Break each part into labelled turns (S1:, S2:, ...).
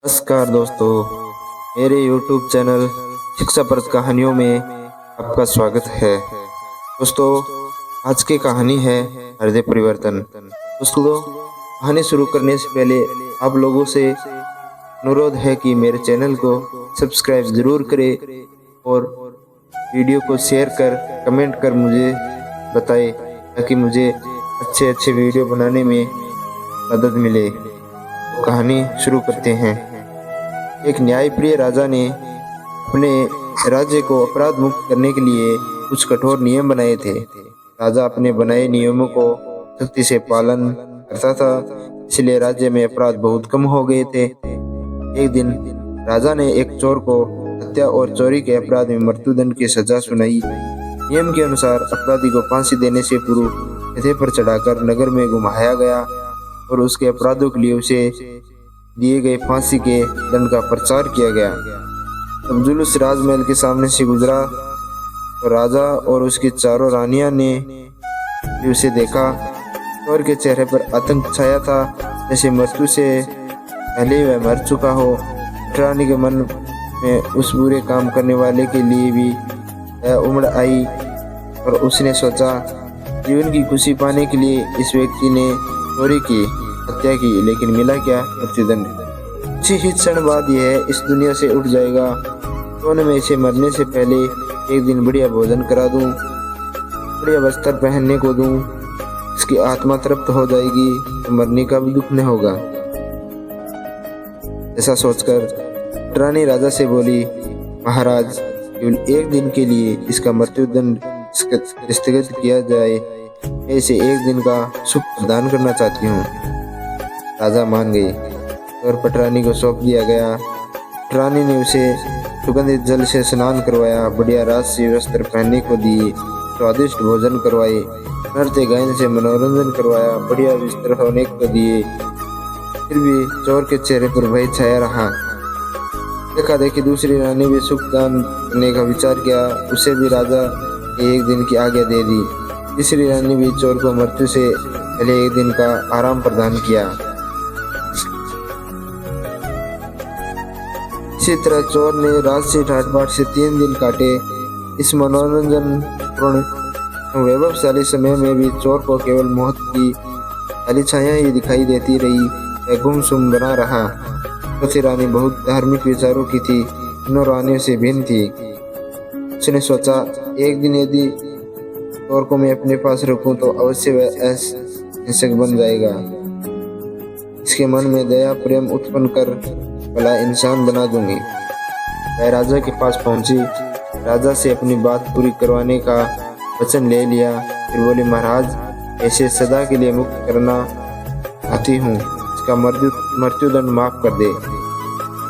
S1: नमस्कार दोस्तों, मेरे YouTube चैनल शिक्षाप्रद कहानियों में आपका स्वागत है। दोस्तों, आज की कहानी है हृदय परिवर्तन। दोस्तों, कहानी शुरू करने से पहले आप लोगों से अनुरोध है कि मेरे चैनल को सब्सक्राइब जरूर करें और वीडियो को शेयर कर कमेंट कर मुझे बताएं ताकि मुझे अच्छे वीडियो बनाने में मदद मिले। तो कहानी शुरू करते हैं। एक न्यायप्रिय राजा ने अपने राज्य को अपराध मुक्त करने के लिए कुछ कठोर नियम बनाए थे। राजा अपने बनाए नियमों को सख्ती से पालन करता था, इसलिए राज्य में अपराध बहुत कम हो गए थे। एक दिन राजा ने एक चोर को हत्या और चोरी के अपराध में मृत्युदंड की सजा सुनाई। नियम के अनुसार अपराधी को फांसी देने से पूर्व गधे पर चढ़ाकर नगर में घुमाया गया और उसके अपराधों के लिए उसे दिए गए फांसी के दंड का प्रचार किया गया। जब जुलूस राजमहल के सामने से गुजरा तो राजा और उसकी चारों रानियां ने भी उसे देखा। चोर के चेहरे पर आतंक छाया था, जैसे मृत्यु से पहले वह मर चुका हो। रानी के मन में उस बुरे काम करने वाले के लिए भी उमड़ आई और उसने सोचा, जीवन की खुशी पाने के लिए इस व्यक्ति ने चोरी की, हत्या की, लेकिन मिला क्या? मृत्युदंड। कुछ ही क्षण बाद यह इस दुनिया से उठ जाएगा। तो मैं इसे मरने से पहले एक दिन बढ़िया भोजन करा दूं, बढ़िया वस्त्र पहनने को दूं, इसकी आत्मा तृप्त हो जाएगी तो मरने का भी दुख न होगा। ऐसा सोचकर रानी राजा से बोली, महाराज, केवल एक दिन के लिए इसका मृत्युदंड स्थगित किया जाए, ऐसे एक दिन का सुख प्रदान करना चाहती हूँ। राजा मान गई और पटरानी को सौंप दिया गया। पटरानी ने उसे सुगंधित जल से स्नान करवाया, बढ़िया राजसी वस्त्र पहनने को दिए, स्वादिष्ट भोजन करवाए, नृत्य गायन से मनोरंजन करवाया, बढ़िया बिस्तर होने को दिए। फिर भी चोर के चेहरे पर भय छाया रहा। देखा देखी दूसरी रानी भी सुख दान करने का विचार किया, उसे भी राजा ने एक दिन की आज्ञा दे दी। तीसरी रानी भी चोर को मृत्यु से पहले एक दिन का आराम प्रदान किया। इसी तरह चोर ने राजसी ठाट बाट से 3 दिन काटे। इस मनोरंजन पूर्ण वैभवशाली समय में भी चोर को केवल मौत की काली छाया ही दिखाई देती रही। वह गुमसुम बना रहा। चौथी रानी बहुत धार्मिक विचारों की थी, तीनों रानियों से भिन्न थी। उसने सोचा, एक दिन यदि चोर को मैं अपने पास रखूं तो अवश्य वह हिंसक बन जाएगा। इसके मन में दया प्रेम उत्पन्न कर भला इंसान बना दूंगी। वह राजा के पास पहुंची, राजा से अपनी बात पूरी करवाने का वचन ले लिया। फिर बोली, महाराज, ऐसे सदा के लिए मुक्त करना चाहती हूँ, इसका मृत्युदंड माफ कर दे।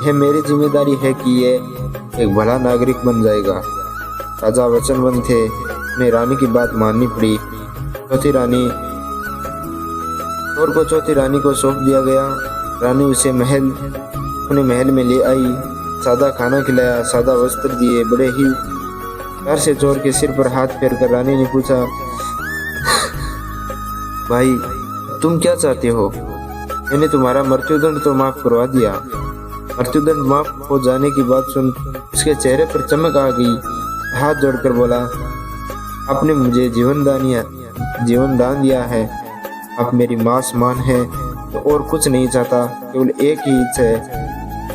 S1: यह मेरी जिम्मेदारी है कि ये एक भला नागरिक बन जाएगा। राजा वचनबद्ध थे, उन्हें रानी की बात माननी पड़ी। चौथी रानी को सौंप दिया गया। रानी उसे अपने महल में ले आई, सादा खाना खिलाया, सादा वस्त्र दिए। बड़े ही प्यार से चोर के सिर पर हाथ फेरकर रानी ने पूछा, भाई, तुम क्या चाहते हो? मैंने तुम्हारा मृत्युदंड तो माफ करवा दिया। मृत्युदंड माफ हो जाने की बात सुन उसके चेहरे पर चमक आ गई। हाथ जोड़कर बोला, आपने मुझे जीवन दान दिया है। आप मेरी मां समान है तो और कुछ नहीं चाहता, केवल एक ही इच्छा है,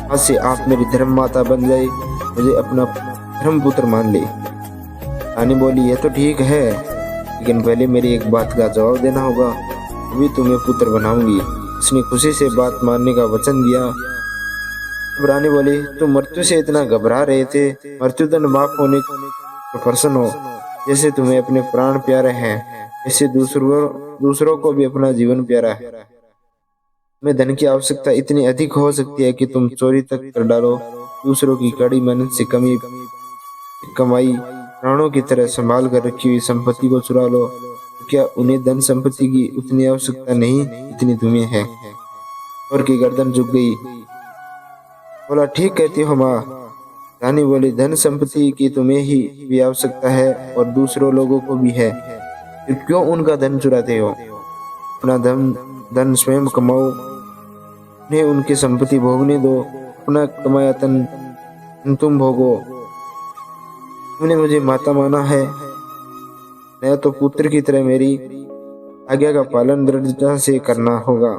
S1: आज से आप मेरी धर्म माता बन जाए, मुझे अपना धर्म पुत्र मान ले। रानी बोली, यह तो ठीक है, लेकिन पहले मेरी एक बात का जवाब देना होगा, अभी तुम्हें पुत्र बनाऊंगी। उसने खुशी से बात मानने का वचन दिया। रानी बोली, तुम मृत्यु से इतना घबरा रहे थे, मृत्युदंड माफ होने पर प्रसन्न हो। जैसे तुम्हें अपने प्राण प्यारे हैं, ऐसे दूसरों को भी अपना जीवन प्यारा है। तुम्हें धन की आवश्यकता इतनी अधिक हो सकती है कि तुम चोरी तक कर डालो, दूसरों की कड़ी मेहनत से कमाई प्राणों की तरह संभाल कर रखी हुई संपत्ति को चुरा लो। क्या उन्हें धन संपत्ति की उतनी आवश्यकता नहीं इतनी तुम्हें है? चोर की गर्दन झुक गई। बोला, ठीक कहती हो माँ। रानी बोली, धन संपत्ति की तुम्हें ही भी आवश्यकता है और दूसरों लोगों को भी है, फिर क्यों उनका धन चुराते हो? अपना धन स्वयं कमाओ, उन्हें उनकी संपत्ति भोगने दो, अपना कमाया तन तुम भोगो। तुमने मुझे माता माना है, मैं तो पुत्र की तरह मेरी आज्ञा का पालन दृढ़ता से करना होगा।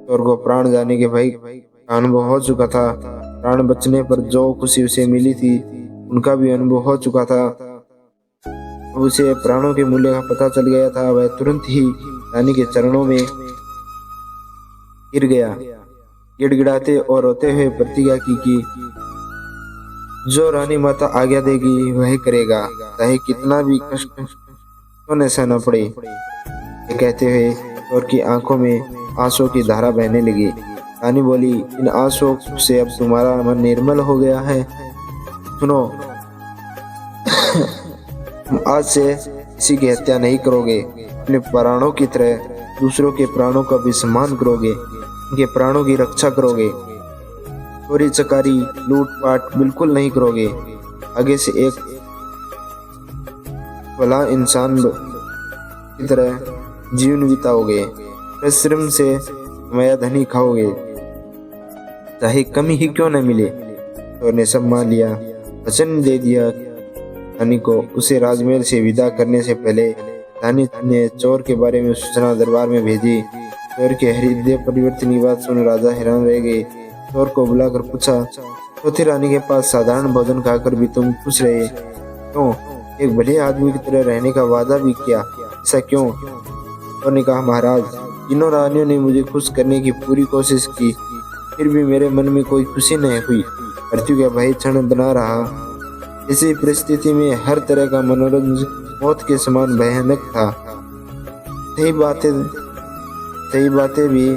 S1: चोर को प्राण जाने के भय का अनुभव हो चुका था। प्राण बचने पर जो खुशी उसे मिली थी उनका भी अनुभव हो चुका था। अब उसे प्राणों के मूल्य का पता चल गया था। वह तुरंत ही रानी के चरणों में गिर गया, गिड़गिड़ाते और रोते हुए प्रतिज्ञा की कि जो रानी माता आज्ञा देगी वह करेगा, चाहे कितना भी कष्ट क्यों न सहना पड़े। ये कहते हुए चोर की आंखों में आंसू की धारा बहने लगी। रानी बोली, इन आंसुओं से अब तुम्हारा मन निर्मल हो गया है। सुनो, तुम आज से किसी की हत्या नहीं करोगे, अपने प्राणों की तरह दूसरों के प्राणों का भी सम्मान करोगे, उनके प्राणों की रक्षा करोगे। चोरी चकारी लूटपाट बिल्कुल नहीं करोगे। आगे से एक भला इंसान की तरह जीवन बिताओगे, परिश्रम से कमाया धनी खाओगे, चाहे कमी ही क्यों न मिले। चोर ने सब मान लिया, वचन दे दिया रानी को। उसे राजमहल से विदा करने से पहले रानी ने चोर के बारे में सूचना दरबार में भेजी। चोर के हृदय परिवर्तन की बात सुन राजा हैरान रह गए। चोर को बुलाकर पूछा, चौथी रानी के पास साधारण भोजन खाकर भी तुम खुश रहे, क्यों? एक भले आदमी की तरह रहने का वादा भी किया, ऐसा क्यों? चोर ने कहा, महाराज, तीनों रानियों ने मुझे खुश करने की पूरी कोशिश की, फिर भी मेरे मन में कोई खुशी नहीं हुई। मृत्यु का भय क्षण बना रहा। इसी परिस्थिति में हर तरह का मनोरंजन मौत के समान भयानक था। सही बातें भी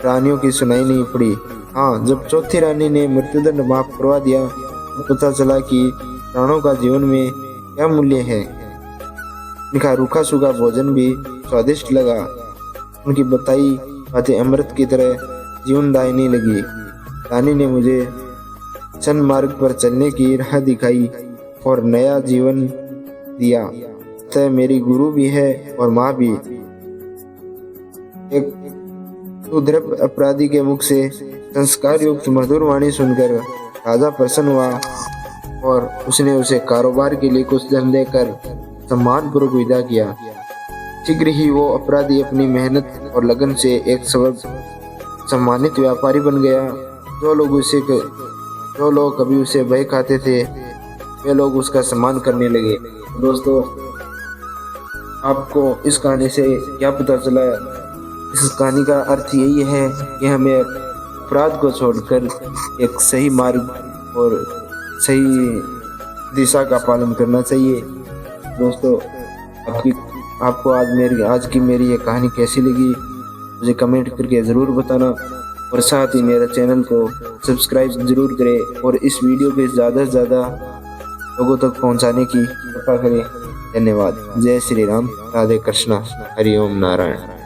S1: रानियों की सुनाई नहीं पड़ी। हाँ, जब चौथी रानी ने मृत्युदंड माफ करवा दिया तो पता चला कि प्राणों का जीवन में क्या मूल्य है। उनका रूखा सूखा भोजन भी स्वादिष्ट लगा। उनकी बताई बातें अमृत की तरह जीवनदायिनी लगी। रानी ने मुझे सन्मार्ग पर चलने की राह दिखाई और नया जीवन दिया। अतः मेरी गुरु भी है और माँ भी। एक सुधृढ़ अपराधी के मुख से संस्कार युक्त मधुर वाणी सुनकर राजा प्रसन्न हुआ और उसने उसे कारोबार के लिए कुछ धन देकर सम्मानपूर्वक विदा किया। शीघ्र ही वो अपराधी अपनी मेहनत और लगन से एक सम्मानित व्यापारी बन गया। जो लोग कभी उसे भय खाते थे वे लोग उसका सम्मान करने लगे। दोस्तों, आपको इस कहानी से क्या पता चला? इस कहानी का अर्थ यही है कि हमें अपराध को छोड़कर एक सही मार्ग और सही दिशा का पालन करना चाहिए। दोस्तों, आपको आज की मेरी ये कहानी कैसी लगी मुझे कमेंट करके ज़रूर बताना और साथ ही मेरे चैनल को सब्सक्राइब जरूर करें और इस वीडियो को ज़्यादा से ज़्यादा लोगों तक पहुंचाने की कृपा करें। धन्यवाद। जय श्री राम, राधे कृष्णा, हरि ओम नारायण।